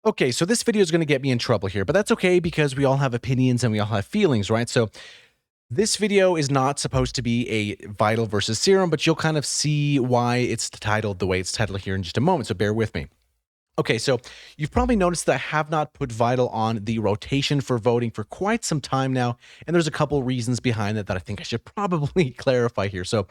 Okay, so this video is going to get me in trouble here, but that's okay because we all have opinions and we all have feelings, right? So this video is not supposed to be a Vital versus Serum, but you'll kind of see why it's titled the way it's titled here in just a moment, so bear with me. Okay, so you've probably noticed that I have not put Vital on the rotation for voting for quite some time now, and there's a couple reasons behind that I think I should probably clarify here. So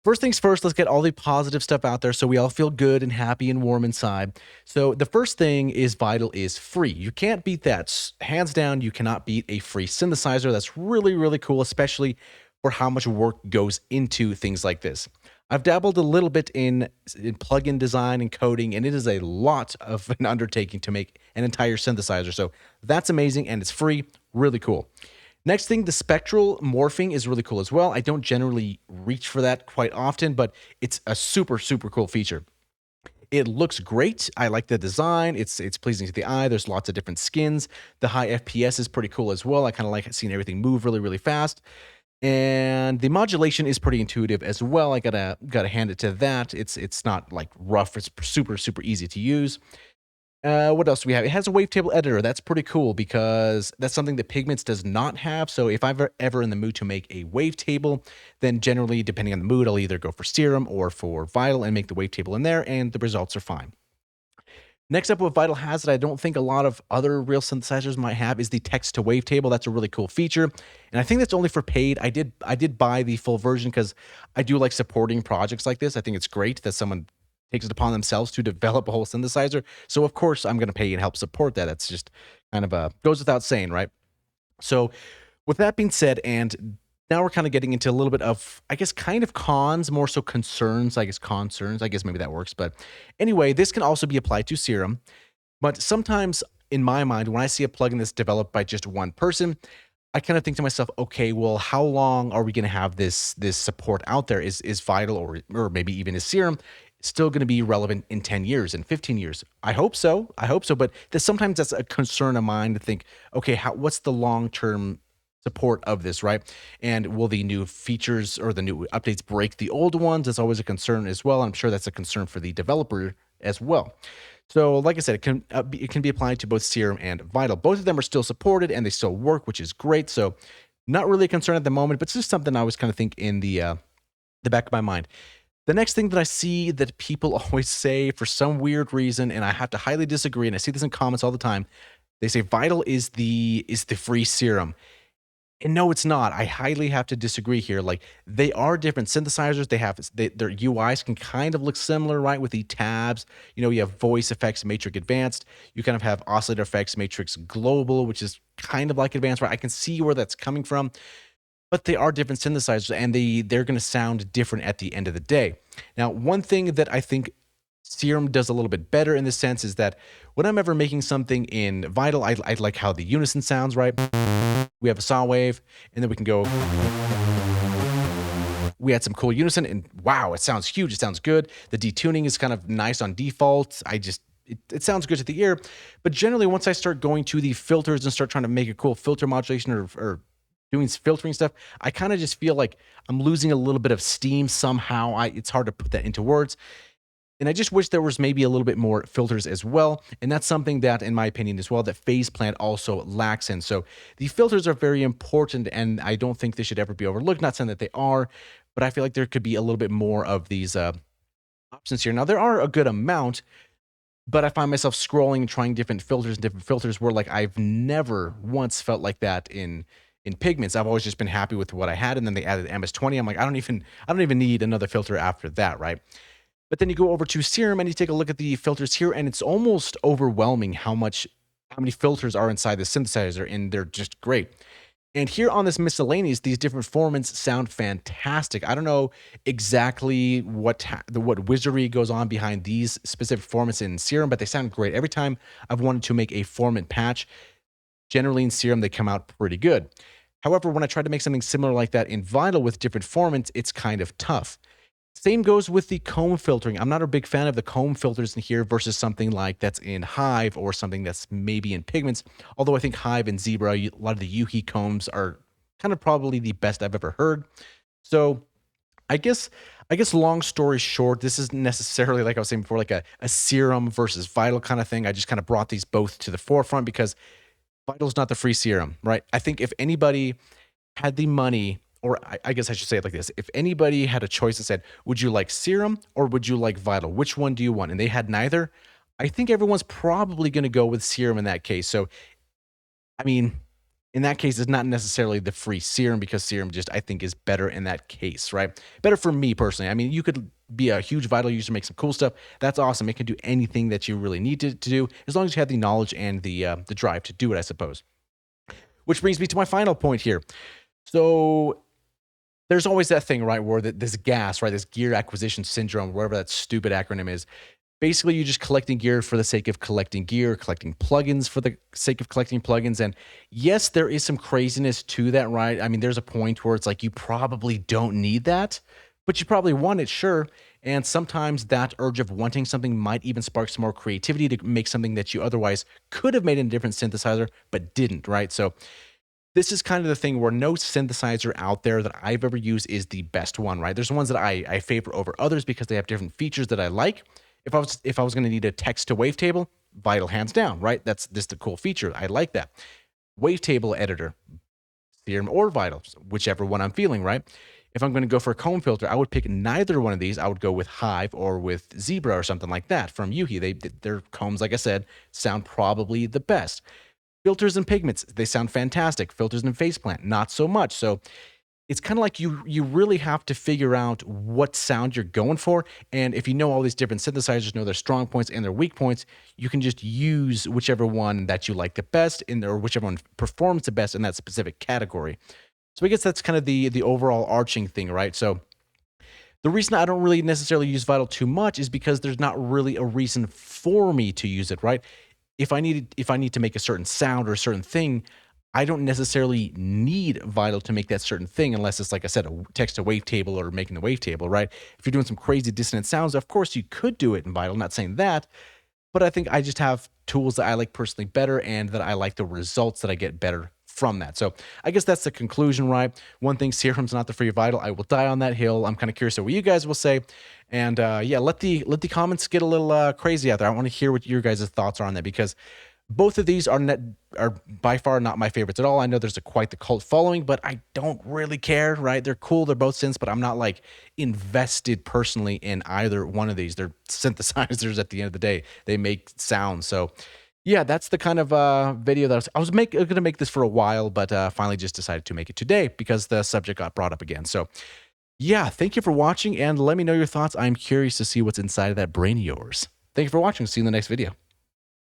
first things first, let's get all the positive stuff out there so we all feel good and happy and warm inside. So the first thing is Vital is free. You can't beat that. Hands down, you cannot beat a free synthesizer. That's really, really cool, especially for how much work goes into things like this. I've dabbled a little bit in plugin design and coding, and it is a lot of an undertaking to make an entire synthesizer. So that's amazing, and it's free. Really cool. Next thing, the spectral morphing is really cool as well. I don't generally reach for that quite often, but it's a super, super cool feature. It looks great. I like the design. It's pleasing to the eye. There's lots of different skins. The high FPS is pretty cool as well. I kind of like seeing everything move really, really fast. And the modulation is pretty intuitive as well. I gotta hand it to that. It's not like rough. It's super, super easy to use. What else do we have? It has a wavetable editor. That's pretty cool because that's something that Pigments does not have. So if I'm ever in the mood to make a wavetable, then generally, depending on the mood, I'll either go for Serum or for Vital and make the wavetable in there, and the results are fine. Next up, what Vital has that I don't think a lot of other real synthesizers might have is the text to wavetable. That's a really cool feature, and I think that's only for paid. I did buy the full version because I do like supporting projects like this. I think it's great that someone takes it upon themselves to develop a whole synthesizer. So of course I'm going to pay and help support that. That's just kind of goes without saying, right? So with that being said, and now we're kind of getting into a little bit of, I guess, kind of cons, more so concerns, I guess concerns, I guess maybe that works. But anyway, this can also be applied to Serum. But sometimes in my mind, when I see a plugin that's developed by just one person, I kind of think to myself, okay, well, how long are we going to have this support out there? Is Vital or maybe even is Serum still going to be relevant in 10 years and 15 years? I hope so. I hope so. But sometimes that's a concern of mine to think, okay, what's the long-term support of this, right? And will the new features or the new updates break the old ones? It's always a concern as well. I'm sure that's a concern for the developer as well. So, like I said, it can be applied to both Serum and Vital. Both of them are still supported and they still work, which is great. So, not really a concern at the moment, but it's just something I always kind of think in the back of my mind. The next thing that I see that people always say for some weird reason, and I have to highly disagree, and I see this in comments all the time, they say Vital is the free Serum. And no, it's not. I highly have to disagree here. Like, they are different synthesizers. Their UIs can kind of look similar, right? With the tabs, you have voice effects, Matrix Advanced. You kind of have oscillator effects, Matrix Global, which is kind of like Advanced, right? I can see where that's coming from, but they are different synthesizers, and they're going to sound different at the end of the day. Now, one thing that I think Serum does a little bit better in this sense is that when I'm ever making something in Vital, I like how the unison sounds, right? We have a saw wave, and then we can go. We had some cool unison, and wow, it sounds huge. It sounds good. The detuning is kind of nice on default. It sounds good to the ear. But generally, once I start going to the filters and start trying to make a cool filter modulation or doing filtering stuff, I kind of just feel like I'm losing a little bit of steam somehow. It's hard to put that into words. And I just wish there was maybe a little bit more filters as well. And that's something that, in my opinion as well, that Phase Plant also lacks in. So the filters are very important, and I don't think they should ever be overlooked. Not saying that they are, but I feel like there could be a little bit more of these options here. Now, there are a good amount, but I find myself scrolling and trying different filters where, like, I've never once felt like that in Pigments. I've always just been happy with what I had, and then they added MS-20. I'm like, I don't even need another filter after that, right? But then you go over to Serum and you take a look at the filters here, and it's almost overwhelming how many filters are inside the synthesizer, and they're just great. And here on this miscellaneous, these different formats sound fantastic. I don't know exactly what wizardry goes on behind these specific formats in Serum, but they sound great. Every time I've wanted to make a format patch, generally in Serum, they come out pretty good. However, when I try to make something similar like that in Vital with different formats, it's kind of tough. Same goes with the comb filtering. I'm not a big fan of the comb filters in here versus something like that's in Hive or something that's maybe in Pigments. Although I think Hive and Zebra, a lot of the Yuhi combs are kind of probably the best I've ever heard. So I guess long story short, this isn't necessarily like I was saying before, like a serum versus vital kind of thing. I just kind of brought these both to the forefront because vital's not the free serum, right? I think if anybody had the money, or I guess I should say it like this: if anybody had a choice and said, "Would you like serum or would you like vital? Which one do you want?" and they had neither, I think everyone's probably going to go with serum in that case. So I mean, in that case, it's not necessarily the free serum because serum just I think is better in that case, right? Better for me personally. I mean, you could be a huge vital user, make some cool stuff. That's awesome. It can do anything that you really need to do as long as you have the knowledge and the drive to do it, I suppose. Which brings me to my final point here. So there's always that thing, right, where this gas, right, this gear acquisition syndrome, whatever that stupid acronym is. Basically, you're just collecting gear for the sake of collecting gear, collecting plugins for the sake of collecting plugins. And yes, there is some craziness to that, right? I mean, there's a point where it's like you probably don't need that, but you probably want it, sure. And sometimes that urge of wanting something might even spark some more creativity to make something that you otherwise could have made in a different synthesizer, but didn't, right? So this is kind of the thing where no synthesizer out there that I've ever used is the best one, right? There's ones that I favor over others because they have different features that I like. If I was going to need a text to wavetable, Vital hands down, right? That's just a cool feature. I like that. Wavetable editor, Serum or Vital, whichever one I'm feeling, right? If I'm going to go for a comb filter, I would pick neither one of these. I would go with Hive or with Zebra or something like that from Yuhi. Their combs, like I said, sound probably the best. Filters and pigments, they sound fantastic. Filters and faceplant, not so much. So it's kind of like you really have to figure out what sound you're going for. And if you know all these different synthesizers, know their strong points and their weak points, you can just use whichever one that you like the best in there, or whichever one performs the best in that specific category. So I guess that's kind of the overall arching thing, right? So the reason I don't really necessarily use Vital too much is because there's not really a reason for me to use it, right? If I need to make a certain sound or a certain thing, I don't necessarily need Vital to make that certain thing unless it's, like I said, a text to wavetable or making the wavetable, right? If you're doing some crazy dissonant sounds, of course you could do it in Vital, not saying that, but I think I just have tools that I like personally better and that I like the results that I get better from that. So I guess that's the conclusion, right? One thing, Serum's not the free Vital. I will die on that hill. I'm kind of curious what you guys will say. And yeah, let the comments get a little crazy out there. I want to hear what your guys' thoughts are on that because both of these are by far not my favorites at all. I know there's quite the cult following, but I don't really care, right? They're cool. They're both synths, but I'm not like invested personally in either one of these. They're synthesizers at the end of the day. They make sound. So yeah, that's the kind of video that I was going to make this for a while, but finally just decided to make it today because the subject got brought up again. So yeah, thank you for watching and let me know your thoughts. I'm curious to see what's inside of that brain of yours. Thank you for watching. See you in the next video.